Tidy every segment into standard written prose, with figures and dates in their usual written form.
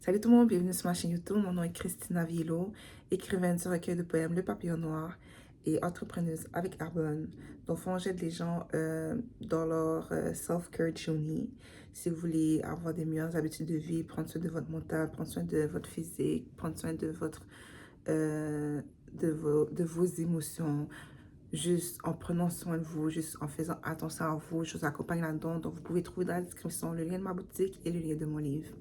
Salut tout le monde, bienvenue sur ma chaîne YouTube. Mon nom est Christina Villo, écrivaine du recueil de poèmes Le Papillon Noir et entrepreneuse avec Arbonne. Donc, j'aide les gens dans leur self-care journey. Si vous voulez avoir des meilleures habitudes de vie, prendre soin de votre mental, prendre soin de votre physique, prendre soin de vos émotions, juste en prenant soin de vous, juste en faisant attention à vous, je vous accompagne là-dedans. Donc, vous pouvez trouver dans la description le lien de ma boutique et le lien de mon livre.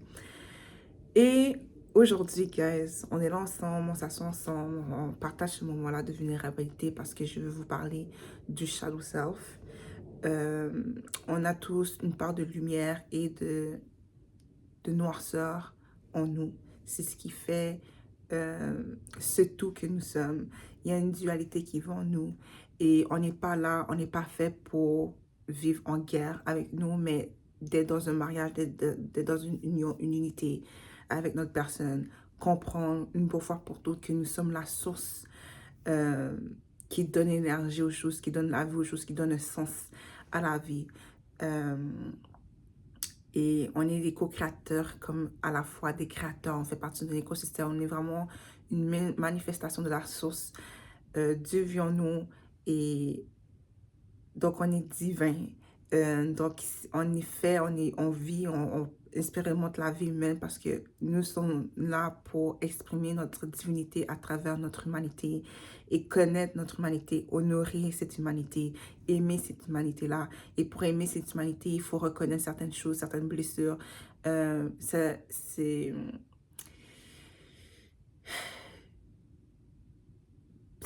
Et aujourd'hui, guys, on est là ensemble, on s'assoit ensemble, on partage ce moment-là de vulnérabilité parce que je veux vous parler du shadow self. On a tous une part de lumière et de noirceur en nous. C'est ce qui fait ce tout que nous sommes. Il y a une dualité qui va en nous et on n'est pas là, on n'est pas fait pour vivre en guerre avec nous, mais d'être dans un mariage, d'être dans une union, une unité avec notre personne. Comprendre une bonne fois pour toutes que nous sommes la source euh, qui donne énergie aux choses, qui donne la vie aux choses, qui donne un sens à la vie. Euh, et on est des co-créateurs comme à la fois des créateurs. On fait partie d'un écosystème. On est vraiment une manifestation de la source. Dieu vit en nous et donc on est divin. Donc en effet, on vit, on expérimente la vie humaine parce que nous sommes là pour exprimer notre divinité à travers notre humanité et connaître notre humanité, honorer cette humanité, aimer cette humanité-là. Et pour aimer cette humanité, il faut reconnaître certaines choses, certaines blessures. C'est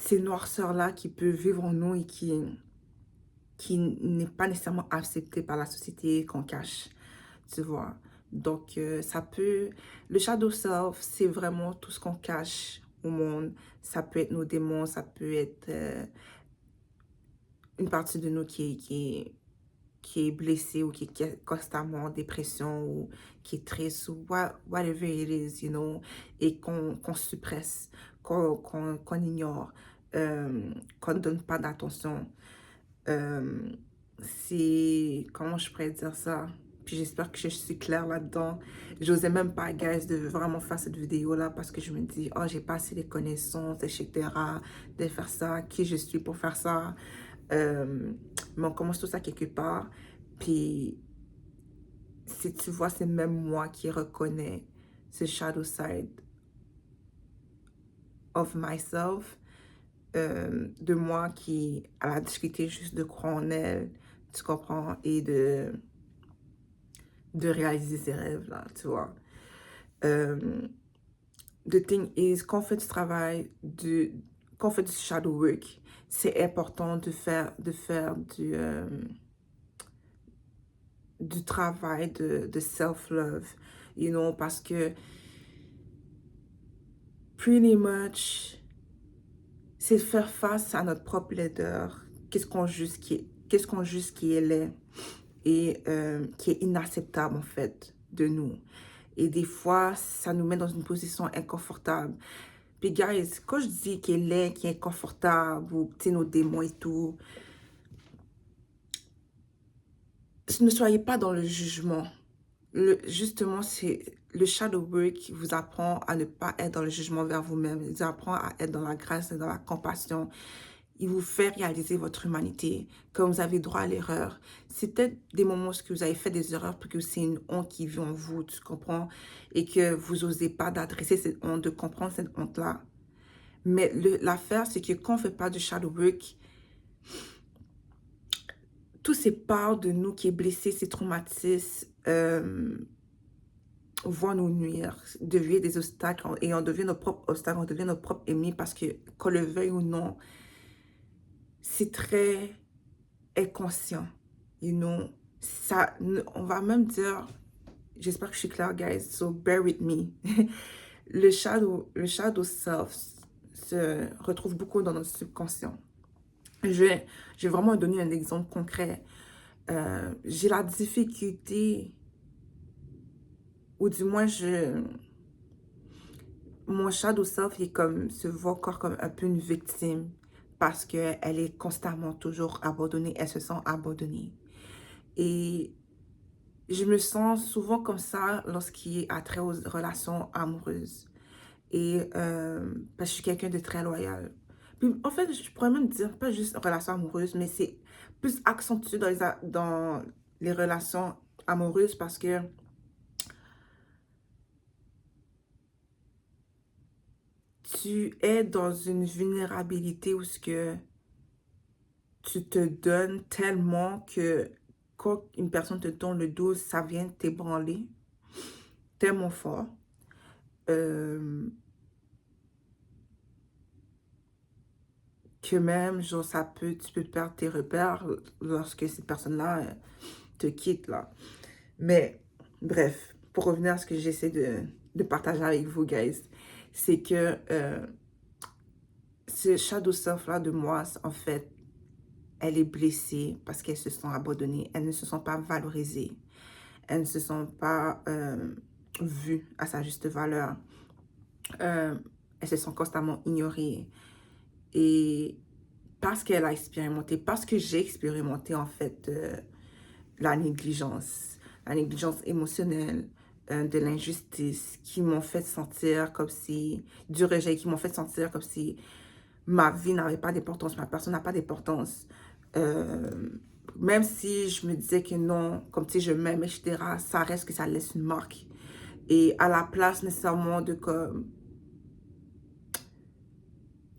ces noirceurs-là qui peuvent vivre en nous et qui n'est pas nécessairement accepté par la société, qu'on cache, tu vois. Donc, ça peut... Le shadow self, c'est vraiment tout ce qu'on cache au monde. Ça peut être nos démons, ça peut être une partie de nous qui est blessée ou qui est constamment en dépression ou qui est triste ou whatever it is, you know, et qu'on suppresse, qu'on ignore, qu'on ne donne pas d'attention. Euh, c'est, comment je pourrais dire ça? Puis j'espère que je suis claire là-dedans. J'osais même pas, guys, de vraiment faire cette vidéo-là parce que je me dis, oh, j'ai pas assez les connaissances, etc., de faire ça, qui je suis pour faire ça. Euh, mais on commence tout ça quelque part. Puis, si tu vois, c'est même moi qui reconnais ce shadow side of myself, de moi qui a la difficulté juste de croire en elle, tu comprends, et de réaliser ses rêves, là, tu vois. The thing is, quand on fait du travail, quand on fait du shadow work, c'est important de faire du travail de self-love, you know, parce que pretty much, c'est faire face à notre propre laideur, qu'est-ce qu'on juge qui est laid et qui est inacceptable en fait de nous. Et des fois, ça nous met dans une position inconfortable. Puis, guys, quand je dis qu'il est laid, qu'il est inconfortable, ou tu sais, nos démons et tout, ne soyez pas dans le jugement. Justement, c'est le shadow work qui vous apprend à ne pas être dans le jugement vers vous-même. Il vous apprend à être dans la grâce et dans la compassion. Il vous fait réaliser votre humanité, que vous avez droit à l'erreur. C'est peut-être des moments où vous avez fait des erreurs parce que c'est une honte qui vit en vous, tu comprends? Et que vous n'osez pas d'adresser cette honte, de comprendre cette honte-là. Mais l'affaire, c'est que quand on ne fait pas du shadow work, tous ces parts de nous qui est blessé, ces traumatismes, vont nous nuire, devenir des obstacles et on devient nos propres obstacles, on devient nos propres ennemis parce que, qu'on le veuille ou non, c'est très inconscient, you know. Ça, on va même dire, j'espère que je suis claire, guys, so bear with me. Le shadow self se retrouve beaucoup dans notre subconscient. Je vais vraiment donner un exemple concret. J'ai la difficulté, ou du moins, mon shadow self est comme, se voit encore comme un peu une victime parce qu'elle est constamment toujours abandonnée, elle se sent abandonnée. Et je me sens souvent comme ça lorsqu'il a trait aux relations amoureuses. Et parce que je suis quelqu'un de très loyal. Puis, en fait, je pourrais même dire, pas juste relation amoureuse, mais c'est plus accentué dans les relations amoureuses parce que tu es dans une vulnérabilité où ce que tu te donnes tellement que quand une personne te tourne le dos, ça vient t'ébranler tellement fort. euh, que même, genre, tu peux perdre tes repères lorsque cette personne-là te quitte, là. Mais, bref, pour revenir à ce que j'essaie de partager avec vous, guys, c'est que ce shadow self-là de moi, en fait, elle est blessée parce qu'elle se sent abandonnée. Elle ne se sent pas valorisée. Elle ne se sent pas vue à sa juste valeur. Elle se sent constamment ignorée. Et parce qu'elle a expérimenté, parce que j'ai expérimenté, en fait, la négligence émotionnelle, de l'injustice, qui m'ont fait sentir comme si, du rejet, qui m'ont fait sentir comme si ma vie n'avait pas d'importance, ma personne n'a pas d'importance. Euh, Même si je me disais que non, comme si je m'aime, etc., ça reste que ça laisse une marque. Et à la place nécessairement de comme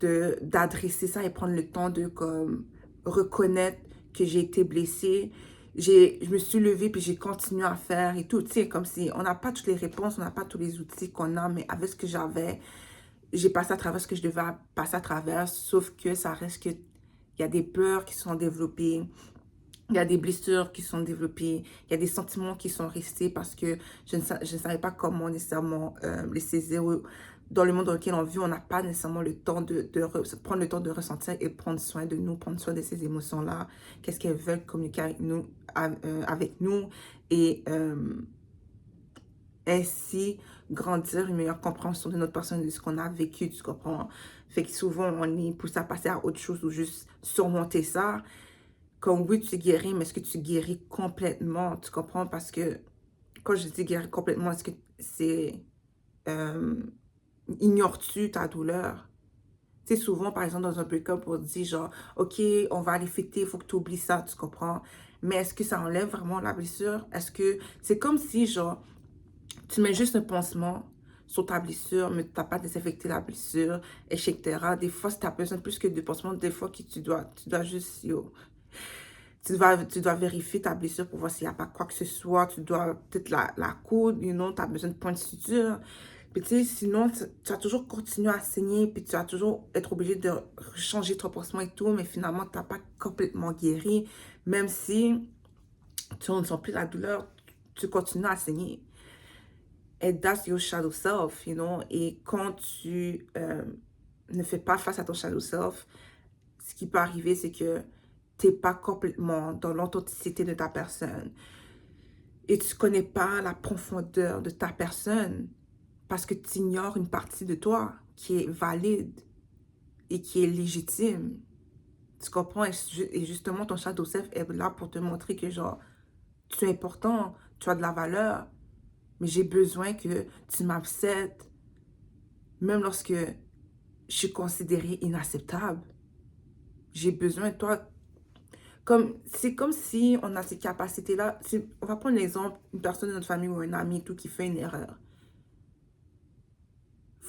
d'adresser ça et prendre le temps de comme reconnaître que j'ai été blessée. Je me suis levée puis j'ai continué à faire et tout. Tu sais, comme si on n'a pas toutes les réponses, on n'a pas tous les outils qu'on a, mais avec ce que j'avais, j'ai passé à travers ce que je devais passer à travers, sauf que ça reste que il y a des peurs qui sont développées, il y a des blessures qui sont développées, il y a des sentiments qui sont restés parce que je ne savais pas comment nécessairement les saisir. Dans le monde dans lequel on vit, on n'a pas nécessairement le temps prendre le temps de ressentir et prendre soin de nous, prendre soin de ces émotions-là. Qu'est-ce qu'elles veulent communiquer avec nous et ainsi grandir une meilleure compréhension de notre personne, de ce qu'on a vécu, tu comprends? Fait que souvent, on est poussé à passer à autre chose ou juste surmonter ça. Comme oui, tu guéris, mais est-ce que tu guéris complètement? Tu comprends? Parce que quand je dis guérir complètement, est-ce que c'est... euh, ignores-tu ta douleur? Tu sais, souvent, par exemple, dans un break-up, on dit genre, OK, on va aller fêter, il faut que tu oublies ça, tu comprends? Mais est-ce que ça enlève vraiment la blessure? Est-ce que c'est comme si, genre, tu mets juste un pansement sur ta blessure, mais tu n'as pas désinfecté la blessure, etc. Des fois, si tu as besoin de plus que de pansements, des fois, que tu dois juste, yo, tu dois vérifier ta blessure pour voir s'il n'y a pas quoi que ce soit. Tu dois peut-être la coudre, you know, tu as besoin de points de suture. Puis tu sais, sinon, tu vas toujours continuer à saigner, puis tu vas toujours être obligé de changer ton pansement et tout, mais finalement, tu n'as pas complètement guéri. Même si tu ne sens plus la douleur, tu continues à saigner. And that's your shadow self, you know. Et quand tu ne fais pas face à ton shadow self, ce qui peut arriver, c'est que tu n'es pas complètement dans l'authenticité de ta personne. Et tu ne connais pas la profondeur de ta personne parce que tu ignores une partie de toi qui est valide et qui est légitime. Tu comprends? Et justement, ton shadow self est là pour te montrer que, genre, tu es important, tu as de la valeur, mais j'ai besoin que tu m'acceptes, même lorsque je suis considérée inacceptable. J'ai besoin de toi. C'est comme si on a ces capacités-là. On va prendre l'exemple, une personne de notre famille ou un ami tout qui fait une erreur.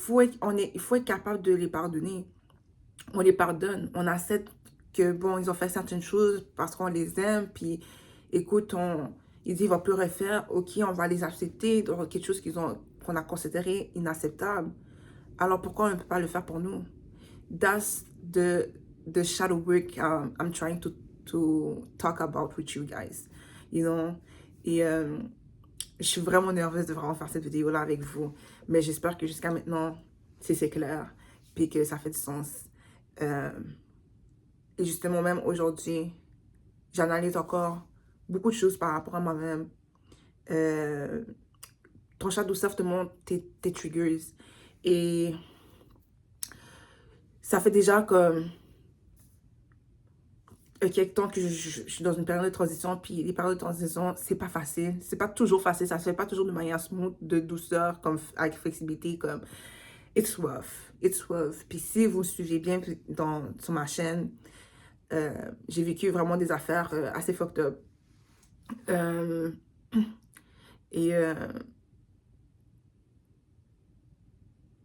Il faut être capable de les pardonner. On les pardonne. On accepte que, bon, ils ont fait certaines choses parce qu'on les aime. Puis, écoute, ils disent, ils ne vont plus refaire. OK, on va les accepter dans quelque chose qu'on a considéré inacceptable. Alors, pourquoi on ne peut pas le faire pour nous? That's the shadow work I'm trying to talk about with you guys. You know? Et je suis vraiment nerveuse de vraiment faire cette vidéo-là avec vous. Mais j'espère que jusqu'à maintenant, c'est clair. Puis que ça fait du sens. Euh, et justement, même aujourd'hui, j'analyse encore beaucoup de choses par rapport à moi-même. Euh, Ton shadow self te montre tes triggers. Et ça fait déjà comme quelque temps que je suis dans une période de transition, puis les périodes de transition, c'est pas facile. C'est pas toujours facile, ça se fait pas toujours de manière smooth, de douceur, comme avec flexibilité, comme it's rough, it's rough. Puis si vous suivez bien sur ma chaîne, j'ai vécu vraiment des affaires assez fucked up. Euh, et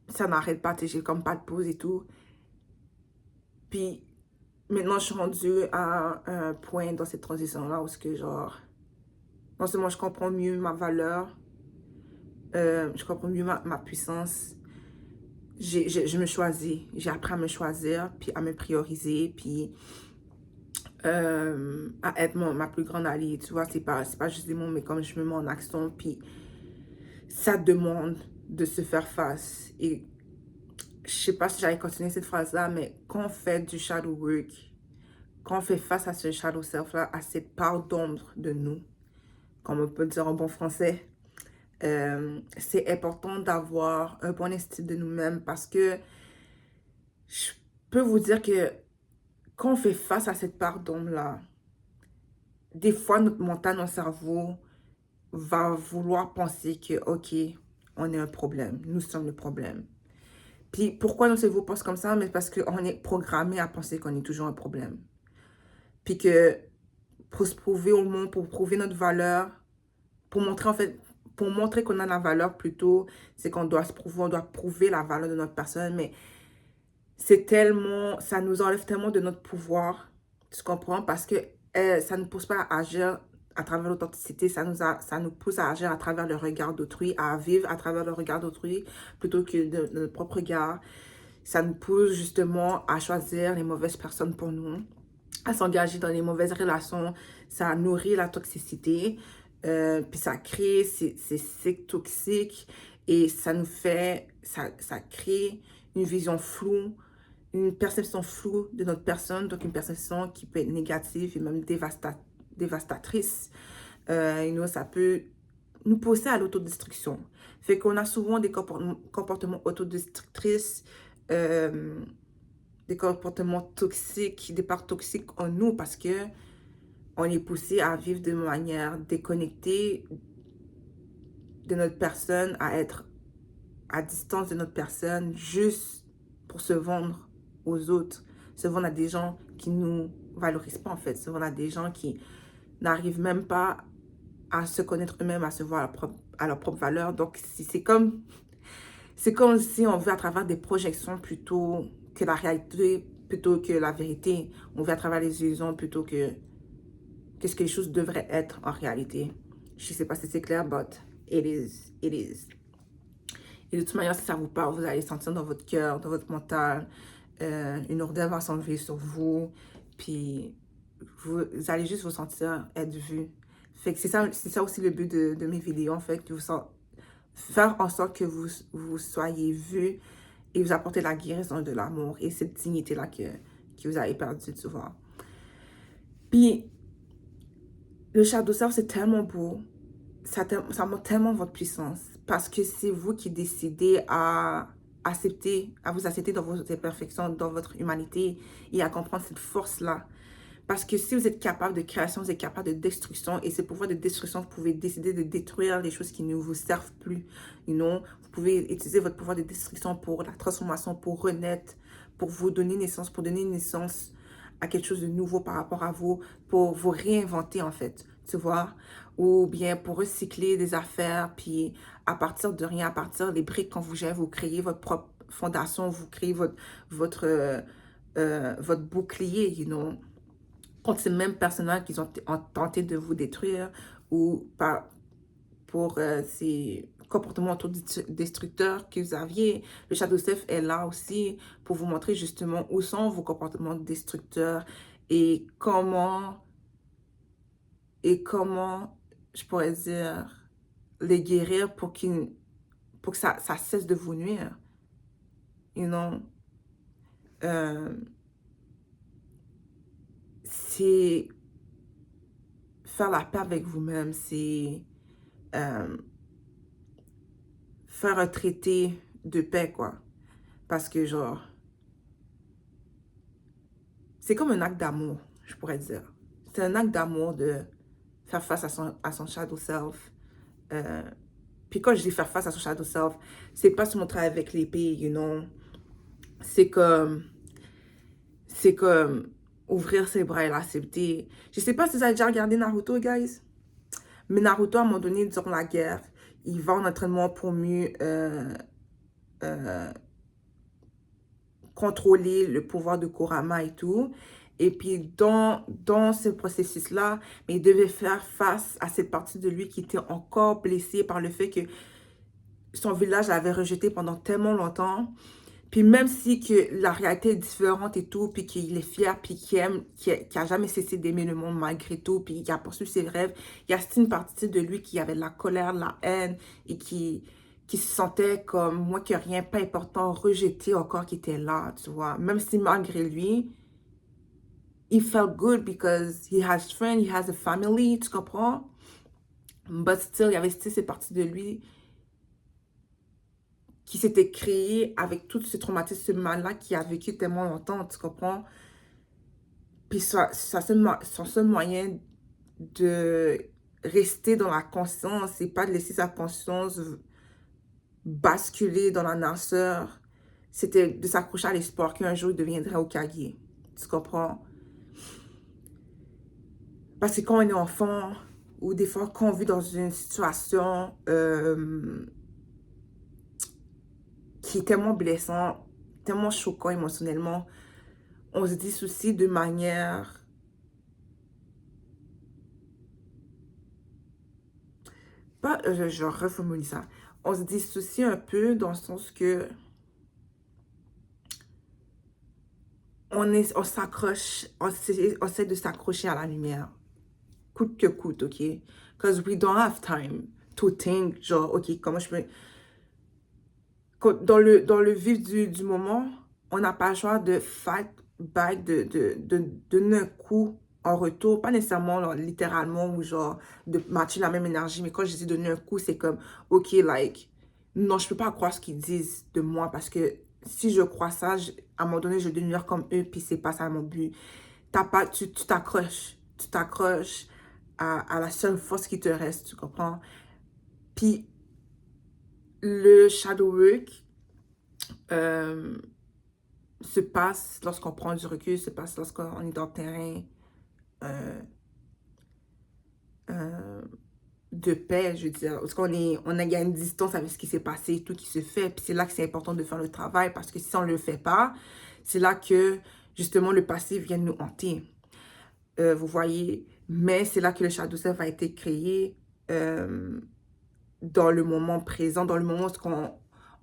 ça n'arrête pas, j'ai comme pas de pause et tout. Puis maintenant, je suis rendue à un point dans cette transition-là où ce que genre, non seulement je comprends mieux ma valeur, je comprends mieux ma puissance. Je me choisis, j'ai appris à me choisir, puis à me prioriser, puis à être ma plus grande alliée, tu vois, c'est pas juste des mots, mais comme je me mets en action, puis ça demande de se faire face. Et je sais pas si j'allais continuer cette phrase-là, mais quand on fait du shadow work, quand on fait face à ce shadow self-là, à cette part d'ombre de nous, comme on peut dire en bon français, c'est important d'avoir un bon estime de nous-mêmes parce que je peux vous dire que quand on fait face à cette part d'ombre-là, des fois notre mental, notre cerveau va vouloir penser que, ok, on est un problème, nous sommes le problème. Puis pourquoi nos cerveaux pensent comme ça? Mais parce qu'on est programmé à penser qu'on est toujours un problème. Puis que pour se prouver au monde, pour prouver notre valeur, pour montrer en fait, pour montrer qu'on a la valeur plutôt, c'est qu'on doit se prouver, on doit prouver la valeur de notre personne, mais c'est tellement, ça nous enlève tellement de notre pouvoir, tu comprends? Parce que ça ne nous pousse pas à agir à travers l'authenticité, ça nous pousse à agir à travers le regard d'autrui, à vivre à travers le regard d'autrui plutôt que de notre propre regard. Ça nous pousse justement à choisir les mauvaises personnes pour nous, à s'engager dans les mauvaises relations. Ça nourrit la toxicité, puis ça crée ces cycles toxiques et ça nous fait, ça crée une vision floue, une perception floue de notre personne, donc une perception qui peut être négative et même dévastatrice. Ça peut nous pousser à l'autodestruction. Fait qu'on a souvent des comportements autodestructrices, des comportements toxiques, des parts toxiques en nous parce que on est poussé à vivre de manière déconnectée de notre personne, à être à distance de notre personne juste pour se vendre aux autres, se vendre à des gens qui nous valorisent pas en fait, se vendre à des gens qui n'arrivent même pas à se connaître eux-mêmes, à se voir à leur propre valeur. Donc c'est comme si on vit à travers des projections plutôt que la réalité, plutôt que la vérité. On vit à travers les illusions plutôt que ce que les choses devraient être en réalité. Je sais pas si c'est clair, but it is, it is. Et de toute manière, si ça vous parle, vous allez sentir dans votre cœur, dans votre mental, une lourdeur va s'enlever sur vous, puis vous allez juste vous sentir être vu. Fait que c'est ça aussi le but de mes vidéos, en fait, que faire en sorte que vous soyez vu et vous apporter la guérison de l'amour et cette dignité-là que vous avez perdue, tu vois. Puis, le shadow self, c'est tellement beau. Ça montre tellement votre puissance parce que c'est vous qui décidez à vous accepter dans vos imperfections, dans votre humanité et à comprendre cette force-là. Parce que si vous êtes capable de création, vous êtes capable de destruction et ce pouvoir de destruction, vous pouvez décider de détruire les choses qui ne vous servent plus. Vous pouvez utiliser votre pouvoir de destruction pour la transformation, pour renaître, pour vous donner naissance, pour donner naissance à quelque chose de nouveau par rapport à vous, pour vous réinventer en fait, tu vois, ou bien pour recycler des affaires, puis à partir de rien, à partir des briques qu'on vous jette, vous créez votre propre fondation, vous créez votre bouclier, contre ces mêmes personnages qui ont tenté de vous détruire ou pour ces comportements autodestructeurs que vous aviez. Le Shadow Self est là aussi pour vous montrer justement où sont vos comportements destructeurs et comment, je pourrais dire, les guérir pour que ça cesse de vous nuire. You know? C'est faire la paix avec vous-même, c'est faire un traité de paix, quoi. Parce que, genre, c'est comme un acte d'amour. je pourrais dire. C'est un acte d'amour de faire face à son shadow self. Puis quand je dis faire face à son shadow self, c'est pas se montrer avec l'épée, you know. C'est comme ouvrir ses bras et l'accepter. Je sais pas si vous avez déjà regardé Naruto, guys. Mais Naruto, à un moment donné, durant la guerre, il va en entraînement pour mieux contrôler le pouvoir de Kurama et tout. Et puis, dans ce processus-là, il devait faire face à cette partie de lui qui était encore blessée par le fait que son village l'avait rejeté pendant tellement longtemps. Puis même si que la réalité est différente et tout, puis qu'il est fier, puis qu'il aime, qu'il a jamais cessé d'aimer le monde malgré tout, puis qu'il a poursuivi ses rêves, il y a une partie de lui qui avait de la colère, de la haine, et qui se sentait comme moins que rien, pas important, rejeté encore, qui était là, tu vois. Même si malgré lui, he felt good because he has friends, he has a family, tu comprends? But still, il y avait cette partie de lui qui s'était créé avec tout ce traumatisme, ce mal-là qui a vécu tellement longtemps, tu comprends? Puis son seul moyen de rester dans la conscience et pas de laisser sa conscience basculer dans la noirceur, c'était de s'accrocher à l'espoir qu'un jour il deviendrait Hokage. Tu comprends? Parce que quand on est enfant, ou des fois quand on vit dans une situation qui est tellement blessante, tellement choquant émotionnellement, on se dissocie de manière pas, je reformule ça. On se dissocie un peu dans le sens que on s'accroche, on essaie de s'accrocher à la lumière, coûte que coûte, ok? Because we don't have time to think, genre, ok, comment je peux... Dans le vif du moment, on n'a pas le choix de fight back, de donner un coup en retour, pas nécessairement genre, littéralement ou genre de matcher la même énergie, mais quand je dis donner un coup, c'est comme, ok, like, non, je peux pas croire ce qu'ils disent de moi parce que si je crois ça, à un moment donné, je vais devenir comme eux, puis c'est pas ça mon but. Tu t'accroches à la seule force qui te reste, tu comprends? Puis le shadow work, se passe lorsqu'on prend du recul, se passe lorsqu'on est dans le terrain de paix, je veux dire. Parce on a gagné une distance avec ce qui s'est passé, tout qui se fait. Puis c'est là que c'est important de faire le travail parce que si on ne le fait pas, c'est là que justement le passé vient nous hanter. Vous voyez, mais c'est là que le shadow self a été créé dans le moment présent, dans le moment où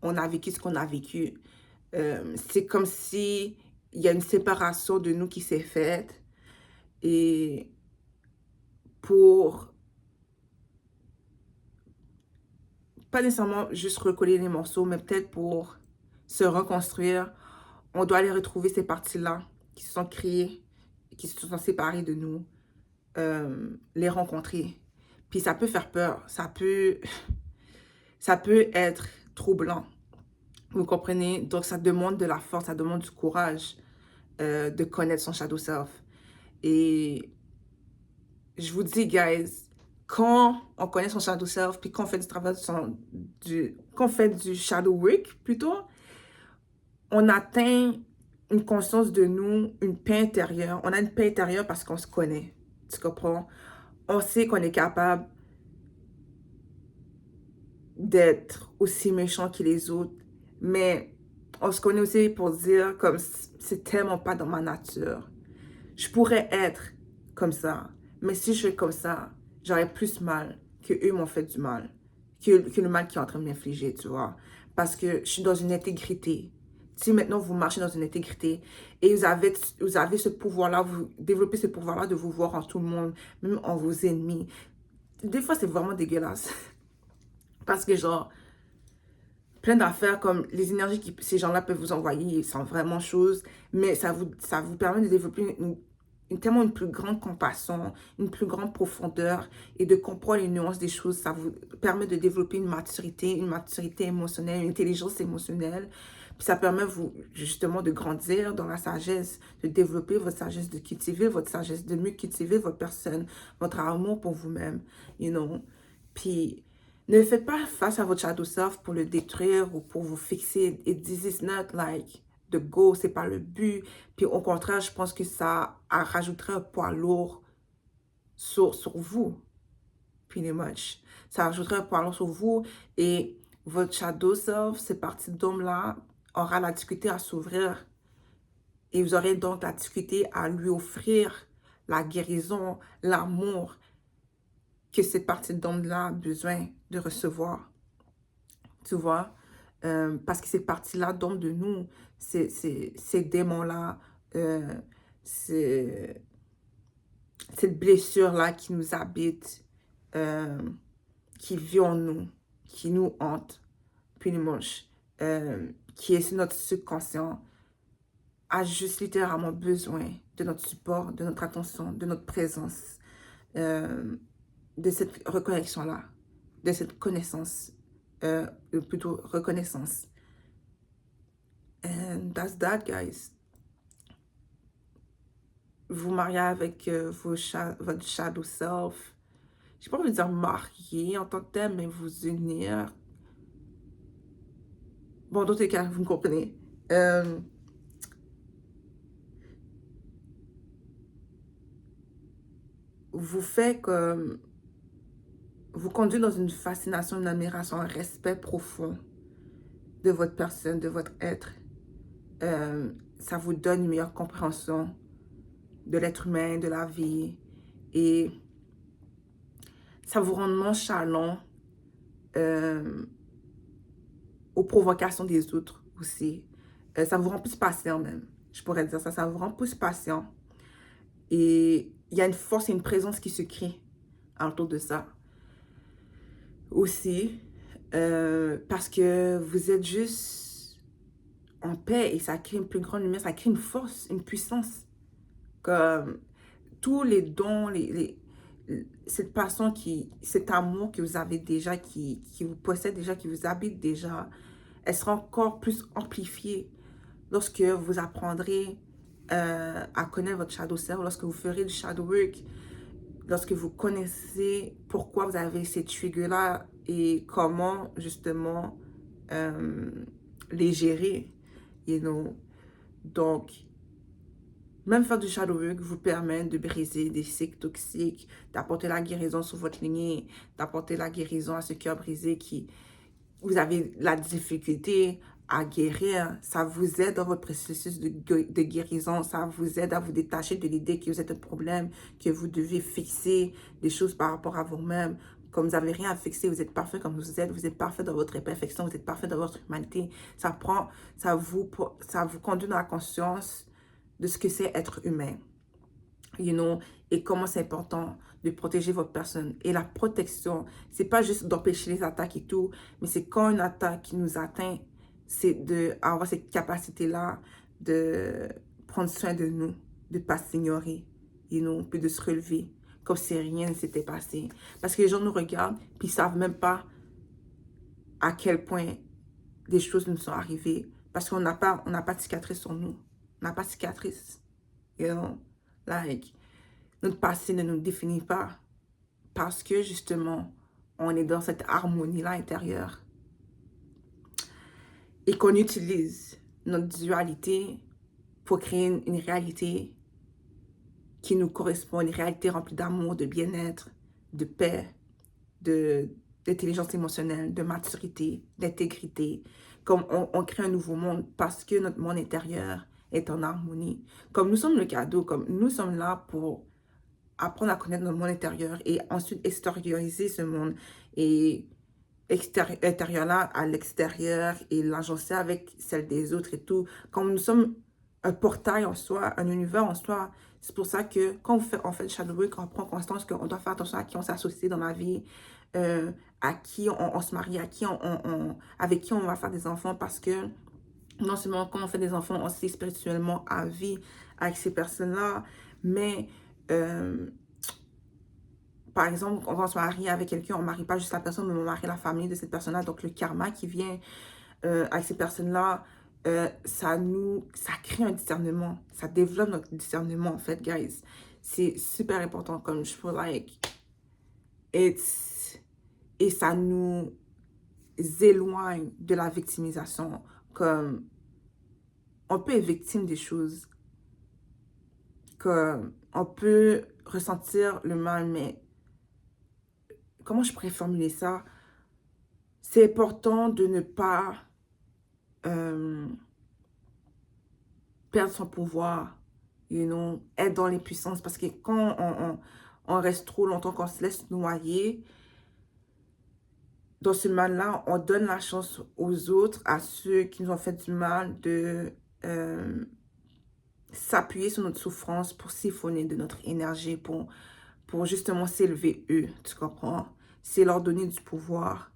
on a vécu ce qu'on a vécu. C'est comme si il y a une séparation de nous qui s'est faite et pour pas nécessairement juste recoller les morceaux, mais peut-être pour se reconstruire, on doit aller retrouver ces parties-là qui se sont créées, qui se sont séparées de nous, les rencontrer. Puis ça peut faire peur, ça peut être troublant. Vous comprenez? Donc ça demande de la force, ça demande du courage de connaître son shadow self. Et je vous dis, guys, quand on connaît son shadow self, puis qu'on fait du travail qu'on fait du shadow work, plutôt, on atteint une conscience de nous, une paix intérieure. On a une paix intérieure parce qu'on se connaît. Tu comprends? On sait qu'on est capable d'être aussi méchant que les autres, mais on se connaît aussi pour dire comme c'est tellement pas dans ma nature. Je pourrais être comme ça, mais si je suis comme ça, j'aurais plus mal que eux m'ont fait du mal, que le mal qui est en train de m'infliger, tu vois. Parce que je suis dans une intégrité. Si maintenant vous marchez dans une intégrité et vous avez ce pouvoir-là, vous développez ce pouvoir-là de vous voir en tout le monde, même en vos ennemis. Des fois, c'est vraiment dégueulasse. Parce que genre, plein d'affaires comme les énergies que ces gens-là peuvent vous envoyer sont vraiment choses, mais ça vous permet de développer tellement une plus grande compassion, une plus grande profondeur et de comprendre les nuances des choses. Ça vous permet de développer une maturité émotionnelle, une intelligence émotionnelle. Puis ça permet vous, justement, de grandir dans la sagesse, de développer votre sagesse, de cultiver votre sagesse, de mieux cultiver votre personne, votre amour pour vous-même, you know. Puis ne faites pas face à votre shadow self pour le détruire ou pour vous fixer. Et this is not like the goal, c'est pas le but. Puis au contraire, je pense que ça rajouterait un poids lourd sur vous, pretty much. Ça rajouterait un poids lourd sur vous et votre shadow self, cette partie d'homme-là, aura la difficulté à s'ouvrir et vous aurez donc la difficulté à lui offrir la guérison, l'amour que cette partie d'homme-là a besoin de recevoir. Tu vois? Parce que cette partie-là d'homme de nous, ces démons-là, cette blessure-là qui nous habite, qui vit en nous, qui nous hante, puis moche, qui est sur notre subconscient, a juste littéralement besoin de notre support, de notre attention, de notre présence, de cette reconnexion-là, de cette connaissance, plutôt reconnaissance. And that's that, guys. Vous mariez avec votre shadow self. Je n'ai pas envie de dire marier en tant que tel, mais vous unir. Bon, dans tous les cas, vous me comprenez. Vous fait comme... Vous conduit dans une fascination, une admiration, un respect profond de votre personne, de votre être. Ça vous donne une meilleure compréhension de l'être humain, de la vie. Et ça vous rend nonchalant aux provocations des autres aussi. Ça vous rend plus patient même. Je pourrais dire ça. Ça vous rend plus patient. Et il y a une force et une présence qui se crée autour de ça. Aussi, parce que vous êtes juste en paix et ça crée une plus grande lumière, ça crée une force, une puissance. Comme tous les dons, cette passion, cet amour que vous avez déjà, qui vous possède déjà, qui vous habite déjà, elle sera encore plus amplifiée lorsque vous apprendrez à connaître votre shadow self, lorsque vous ferez du shadow work, lorsque vous connaissez pourquoi vous avez ces triggers-là et comment, justement, les gérer, you know. Donc, même faire du shadow work vous permet de briser des cycles toxiques, d'apporter la guérison sur votre lignée, d'apporter la guérison à ce cœur brisé qui, vous avez la difficulté à guérir. Ça vous aide dans votre processus de guérison. Ça vous aide à vous détacher de l'idée que vous êtes un problème, que vous devez fixer des choses par rapport à vous-même. Comme vous n'avez rien à fixer, vous êtes parfait comme vous êtes parfait dans votre imperfection, vous êtes parfait dans votre humanité. Ça vous conduit dans la conscience de ce que c'est être humain. You know, et comment c'est important de protéger votre personne. Et la protection, c'est pas juste d'empêcher les attaques et tout, mais c'est quand une attaque nous atteint, c'est d'avoir cette capacité-là de prendre soin de nous, de ne pas s'ignorer, you know, puis de se relever, comme si rien ne s'était passé. Parce que les gens nous regardent, puis ils savent même pas à quel point des choses nous sont arrivées. Parce qu'on n'a pas de cicatrice sur nous. On n'a pas de cicatrice. You know? Like, notre passé ne nous définit pas parce que, justement, on est dans cette harmonie-là intérieure. Et qu'on utilise notre dualité pour créer une réalité qui nous correspond, une réalité remplie d'amour, de bien-être, de paix, d'intelligence émotionnelle, de maturité, d'intégrité. Comme on crée un nouveau monde parce que notre monde intérieur est en harmonie. Comme nous sommes le cadeau, comme nous sommes là pour apprendre à connaître notre monde intérieur et ensuite extérioriser ce monde et intérieur-là à l'extérieur et l'agencer avec celle des autres et tout. Comme nous sommes un portail en soi, un univers en soi, c'est pour ça que quand on fait le shadow work, on prend conscience qu'on doit faire attention à qui on s'associe dans la vie, à qui on se marie, avec qui on va faire des enfants, parce que non seulement quand on fait des enfants, on s'est spirituellement à vie avec ces personnes-là, mais par exemple, on va se marier avec quelqu'un, on ne marie pas juste la personne, mais on marie la famille de cette personne-là. Donc, le karma qui vient avec ces personnes-là ça crée un discernement. Ça développe notre discernement, en fait, guys. C'est super important, comme je feel like, et ça nous éloigne de la victimisation. Comme, on peut être victime des choses, comme, on peut ressentir le mal, mais comment je pourrais formuler ça? C'est important de ne pas perdre son pouvoir, être dans les puissances. Parce que quand on reste trop longtemps, qu'on se laisse noyer dans ce mal-là, on donne la chance aux autres, à ceux qui nous ont fait du mal, de s'appuyer sur notre souffrance pour siphonner de notre énergie, pour justement s'élever eux, tu comprends? C'est leur donner du pouvoir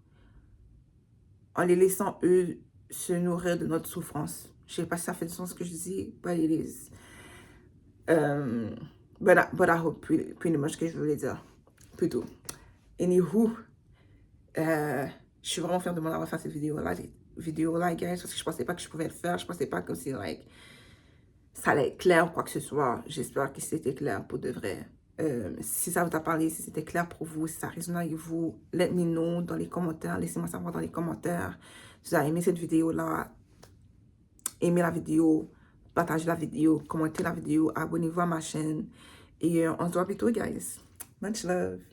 en les laissant eux se nourrir de notre souffrance. Je sais pas si ça fait du sens ce que je dis, but it is. But I hope pretty much que je voulais dire, plutôt. Anywho, je suis vraiment fière de moi d'avoir fait cette vidéo-là, guys, parce que je pensais pas que je pouvais le faire. Je pensais pas que c'est, like, ça allait être clair ou quoi que ce soit. J'espère que c'était clair pour de vrai. Si ça vous a parlé, si c'était clair pour vous, si ça résonne avec vous, let me know dans les commentaires. Laissez-moi savoir dans les commentaires. Si vous avez aimé cette vidéo-là, aimez la vidéo, partagez la vidéo, commentez la vidéo, abonnez-vous à ma chaîne. Et on se voit bientôt, guys. Much love.